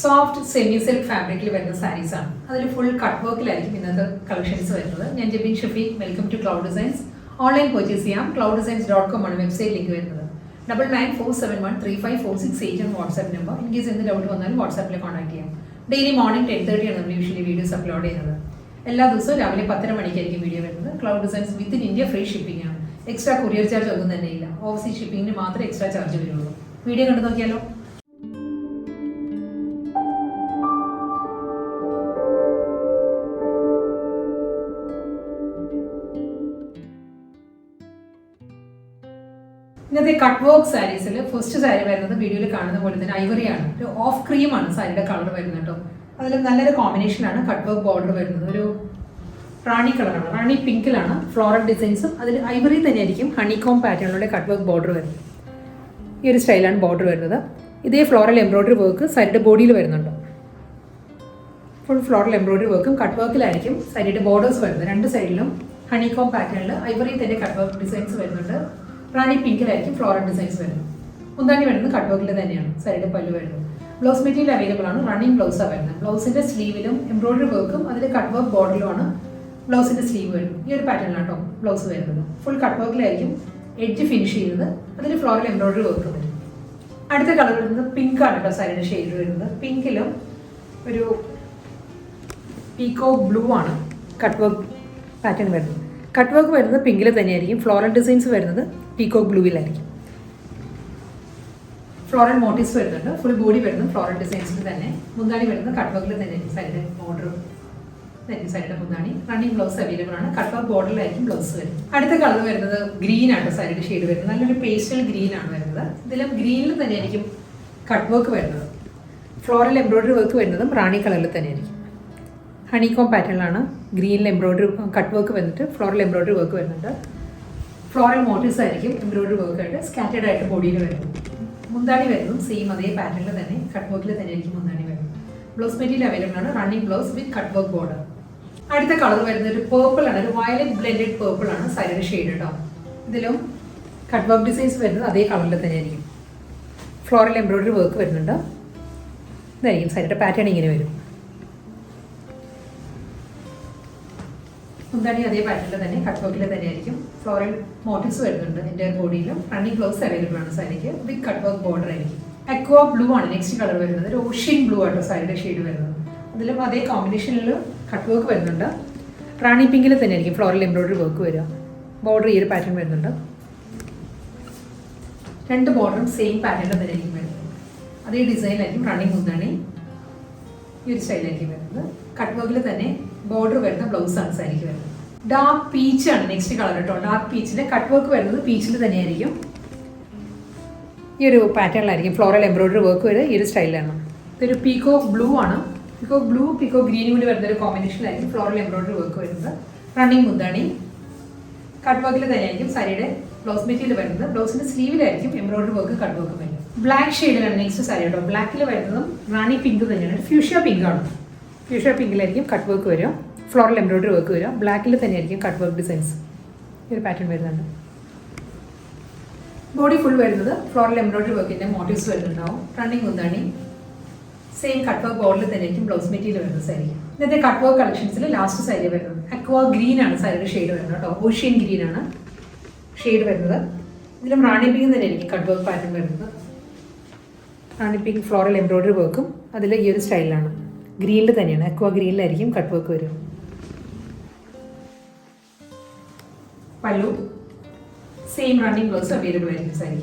Soft semi silk ഫാബ്രിക്കിൽ വരുന്ന സാരീസ് ആണ്. അതിൽ ഫുൾ കട്ട് വർക്കിലായിരിക്കും ഇന്നത്തെ കളക്ഷൻസ് വരുന്നത്. ഞാൻ Jebin Shafeeq, welcome to cloud designs. Online purchase ചെയ്യാം. clouddesigns.com ആണ് വെബ്സൈറ്റ് ലിങ്ക് വരുന്നത്. 9947135468 ആണ് വാട്സ്ആപ്പ് നമ്പർ. ഇൻ കേസ് എന്ത് ഡൗട്ട് വന്നാലും വാട്സ്ആപ്പിൽ കോൺടാക്ട് ചെയ്യാം. ഡെയിലി മോർണിംഗ് 10:30 ആണ് നമ്മൾ യൂഷ്വലി വീഡിയോസ് അപ്ലോഡ് ചെയ്യുന്നത്. എല്ലാ ദിവസവും രാവിലെ 10:30 മണിക്കായിരിക്കും വീഡിയോ വരുന്നത്. Cloud designs within India free shipping ആണ്. എക്സ്ട്രാ കൊറിയർ ചാർജ് ഒന്നും തന്നെ ഇല്ല. ഓവർസീസ് ഷിപ്പിംഗിന് മാത്രമേ എക്സ്ട്രാ ചാർജ് വരുള്ളൂ. വീഡിയോ കണ്ടു നോക്കിയാലോ. ഇന്നത്തെ കട്ട് വർക്ക് സാരീസിൽ ഫസ്റ്റ് സാരി വരുന്നത് വീഡിയോയിൽ കാണുന്ന പോലെ തന്നെ ഐവറിയാണ്. ഒരു ഓഫ് ക്രീം ആണ് സാരിയുടെ കളർ വരുന്നത് കേട്ടോ. അതിൽ നല്ലൊരു കോമ്പിനേഷനാണ് കട്ട് വർക്ക് ബോർഡർ വരുന്നത്. ഒരു റാണി കളറാണ്, റാണി പിങ്കിലാണ് ഫ്ലോറൽ ഡിസൈൻസും. അതിൽ ഐവറി തന്നെയായിരിക്കും ഹണികോം പാറ്റേണിലുള്ള കട്ട് വർക്ക് ബോർഡർ വരുന്നത്. ഈ ഒരു സ്റ്റൈലാണ് ബോർഡർ വരുന്നത്. ഇതേ ഫ്ലോറൽ എംബ്രോയിഡറി വർക്ക് സാരിയുടെ ബോഡിയിൽ വരുന്നുണ്ട്. ഫുൾ ഫ്ലോറൽ എംബ്രോയിഡറി വർക്കും കട്ട് വർക്കിലായിരിക്കും സാരിയുടെ ബോർഡേഴ്സ് വരുന്നത്. രണ്ട് സൈഡിലും ഹണികോം പാറ്റേണിൽ ഐവറി തന്നെ കട്ട് വർക്ക് ഡിസൈൻസ് വരുന്നുണ്ട്. റാണി പിങ്കിലായിരിക്കും ഫ്ലോറൽ ഡിസൈൻസ് വരുന്നത്. മുന്താണി വരുന്നത് കട്ട് വർക്കിൽ തന്നെയാണ് സാരിയുടെ പല്ല് വരുന്നത്. ബ്ലൗസ് മെറ്റീരിയൽ അവൈലബിൾ ആണ്. റണ്ണിങ് ബ്ലൗസാണ് വരുന്നത്. ബ്ലൗസിന്റെ സ്ലീവിലും എംബ്രോയിഡറി വർക്കും അതിൽ കട്ട് വർക്ക് ബോർഡറിലുമാണ് ബ്ലൗസിന്റെ സ്ലീവ് വരുന്നത്. ഈ ഒരു പാറ്റേണിലാണ് കേട്ടോ ബ്ലൗസ് വരുന്നത്. ഫുൾ കട്ട് വർക്കിലായിരിക്കും എഡ്ജ് ഫിനിഷ് ചെയ്യുന്നത്. അതിൽ ഫ്ലോറൽ എംബ്രോയിഡറി വർക്ക് വരും. അടുത്ത കളർ വരുന്നത് പിങ്ക് ആണ് കേട്ടോ സാരിയുടെ ഷെയ്ഡ് വരുന്നത്. പിങ്കിലും ഒരു പീക്കോ ബ്ലൂ ആണ് കട്ട് വർക്ക് പാറ്റേൺ വരുന്നത്. കട്ട് വർക്ക് വരുന്നത് പിങ്കിൽ തന്നെയായിരിക്കും. ഫ്ലോറൽ ഡിസൈൻസ് വരുന്നത് പീക്കോ ബ്ലൂവിലായിരിക്കും. ഫ്ലോറൽ മോട്ടീവ്സ് വരുന്നുണ്ട്. ഫുൾ ബോഡി വരുന്നത് ഫ്ലോറൽ ഡിസൈൻസിൽ തന്നെ. മുന്താണി വരുന്നത് കട്ട് വർക്കിൽ തന്നെയായിരിക്കും. സൈഡിലെ ബോർഡർ തന്നെയായിരിക്കും സൈഡിലെ മുന്താണി. റണ്ണിങ് ബ്ലൗസ് അവൈലബിൾ ആണ്. കട്ട് വർക്ക് ബോർഡറിലായിരിക്കും ബ്ലൗസ് വരുന്നത്. അടുത്ത കളർ വരുന്നത് ഗ്രീൻ ആണ് സാരിയുടെ ഷെയ്ഡ് വരുന്നത്. നല്ലൊരു പേസ്റ്റൽ ഗ്രീൻ ആണ് വരുന്നത്. ഇതിലും ഗ്രീനിൽ തന്നെയായിരിക്കും കട്ട് വർക്ക് വരുന്നത്. ഫ്ലോറൽ എംബ്രോയിഡറി വർക്ക് വരുന്നതും റാണി കളറിൽ തന്നെയായിരിക്കും. ഹണികോം പാറ്റേണിലാണ് ഗ്രീനിൽ എംബ്രോയിഡറി കട്ട് വർക്ക് വന്നിട്ട് ഫ്ലോറൽ എംബ്രോയിഡറി വർക്ക് വരുന്നുണ്ട്. ഫ്ലോറൽ മോട്ടീവ്സ് ആയിരിക്കും എംബ്രോയിഡറി വർക്കായിട്ട് സ്കാറ്റേഡ് ആയിട്ട് ബോഡിയിൽ വരുന്നത്. മുന്താണി വരുന്നതും സെയിം അതേ പാറ്റേണിൽ തന്നെ കട്ട് വർക്കിൽ തന്നെ ആയിരിക്കും മുന്താണി വരുന്നത്. ബ്ലൗസ് മെറ്റീരിയൽ അവൈലബിൾ ആണ്. റണ്ണിങ് ബ്ലൗസ് വിത്ത് കട്ട് വർക്ക് ബോർഡർ. അടുത്ത കളർ വരുന്നത് ഒരു പേർപ്പിൾ ആണ്. ഒരു വയലറ്റ് ബ്ലെൻഡഡ് പേർപ്പിൾ ആണ് സാരിയുടെ ഷെയ്ഡ് കേട്ടോ. ഇതിലും കട്ട് വർക്ക് ഡിസൈൻസ് വരുന്നത് അതേ കളറിൽ തന്നെ ആയിരിക്കും. ഫ്ലോറൽ എംബ്രോയിഡറി വർക്ക് വരുന്നുണ്ട്. ഇതായിരിക്കും സാരിയുടെ പാറ്റേൺ ഇങ്ങനെ വരും. മുന്താണി അതേ പാറ്റേണിൽ തന്നെ കട്ട് വർക്കിൽ തന്നെ ആയിരിക്കും. ഫ്ലോറൽ മോട്ടീവ്സ് വരുന്നുണ്ട് എൻ്റെ ബോഡിയിലും. റണ്ണിങ് ബ്ലൗസ് അവൈലബിൾ ആണ് സാരിക്ക് വിത്ത് കട്ട് വർക്ക് ബോർഡർ ആയിരിക്കും. അക്വാ ബ്ലൂ ആണ് നെക്സ്റ്റ് കളർ വരുന്നത്. ഒരു ഓഷ്യൻ ബ്ലൂ ആട്ടോ സാരിയുടെ ഷെയ്ഡ് വരുന്നത്. അതിലും അതേ കോമ്പിനേഷനിൽ കട്ട് വർക്ക് വരുന്നുണ്ട്. റാണി പിങ്കിൽ തന്നെ ആയിരിക്കും ഫ്ലോറൽ എംബ്രോയിഡറി വർക്ക് വരിക. ബോർഡർ ഈ ഒരു പാറ്റേൺ വരുന്നുണ്ട്. രണ്ട് ബോർഡറും സെയിം പാറ്റേണിൽ തന്നെ ആയിരിക്കും വരുന്നത്. അതേ ഡിസൈനിലായിരിക്കും റണ്ണിങ് മുന്താണി ഈ ഒരു സ്റ്റൈലായിരിക്കും വരുന്നത്. കട്ട് വർക്കിൽ തന്നെ ബോർഡർ വരുന്ന ബ്ലൗസാണ് സാരിക്ക് വരുന്നത്. ഡാർക്ക് പീച്ച് ആണ് നെക്സ്റ്റ് കളർ കേട്ടോ. ഡാർക്ക് പീച്ചിലെ കട്ട് വർക്ക് വരുന്നത് പീച്ചിൽ തന്നെയായിരിക്കും. ഈ ഒരു പാറ്റേണിലായിരിക്കും ഫ്ലോറൽ എംബ്രോയിഡറി വർക്ക് വരിക. ഈ ഒരു സ്റ്റൈലാണ്. ഇതൊരു പീക്കോ ബ്ലൂ ആണ്. പീക്കോ ബ്ലൂ പീക്കോ ഗ്രീനും കൂടി വരുന്ന ഒരു കോമ്പിനേഷനിലായിരിക്കും ഫ്ലോറൽ എംബ്രോയിഡറി വർക്ക് വരുന്നത്. റണ്ണിങ് മുന്താണി കട്ട് വർക്കിൽ തന്നെയായിരിക്കും സാരിയുടെ ബ്ലൗസ് മെറ്റീരിയൽ വരുന്നത്. ബ്ലൗസിന്റെ സ്ലീവിലായിരിക്കും എംബ്രോയിഡറി വർക്ക് കട്ട് വർക്ക് വരുന്നത്. ബ്ലാക്ക് ഷെയ്ഡിലാണ് നെക്സ്റ്റ് സാരി കേട്ടോ. ബ്ലാക്കിൽ വരുന്നതും റാണി പിങ്ക് തന്നെയാണ്. ഫ്യൂഷ്യ പിങ്ക് ആണ്. ഫ്യൂഷ്യ പിങ്കിലായിരിക്കും കട്ട് വർക്ക് വരിക. ഫ്ലോറൽ എംബ്രോയിഡറി വർക്ക് വരിക. ബ്ലാക്കിൽ തന്നെയായിരിക്കും കട്ട് വർക്ക് ഡിസൈൻസ് ഈ ഒരു പാറ്റേൺ വരുന്നുണ്ട്. ബോഡി ഫുൾ വരുന്നത് ഫ്ലോറൽ എംബ്രോയിഡറി വർക്കിൻ്റെ മോട്ടീവ്സ് വരുന്നുണ്ടാവും. റണ്ണിങ് മുന്താണി സെയിം കട്ട് വർക്ക് ബോർഡിൽ തന്നെയായിരിക്കും ബ്ലൗസ് മെറ്റീരിയൽ വരുന്നത് സാരി. ഇന്നത്തെ കട്ട് വർക്ക് കളക്ഷൻസിൽ ലാസ്റ്റ് സാരി വരുന്നത് അക്വാ ഗ്രീൻ ആണ് സാരിയുടെ ഷെയ്ഡ് വരുന്നത് കേട്ടോ. ഓഷ്യൻ ഗ്രീൻ ആണ് ഷെയ്ഡ് വരുന്നത്. ഇതിലും റാണി പിങ്ക് തന്നെയായിരിക്കും കട്ട് വർക്ക് പാറ്റേൺ വരുന്നത്. റാണി പിങ്ക് ഫ്ലോറൽ എംബ്രോയിഡറി വർക്കും അതിൽ ഈ ഒരു സ്റ്റൈലിലാണ്. ഗ്രീനിൽ തന്നെയാണ്. അക്വാ ഗ്രീനിലായിരിക്കും കട്ട് വർക്ക് വരും. പല്ലു സെയിം റണ്ണിങ് ബ്ലൗസ് അവൈലബിൾ ആയിരിക്കും സാരി.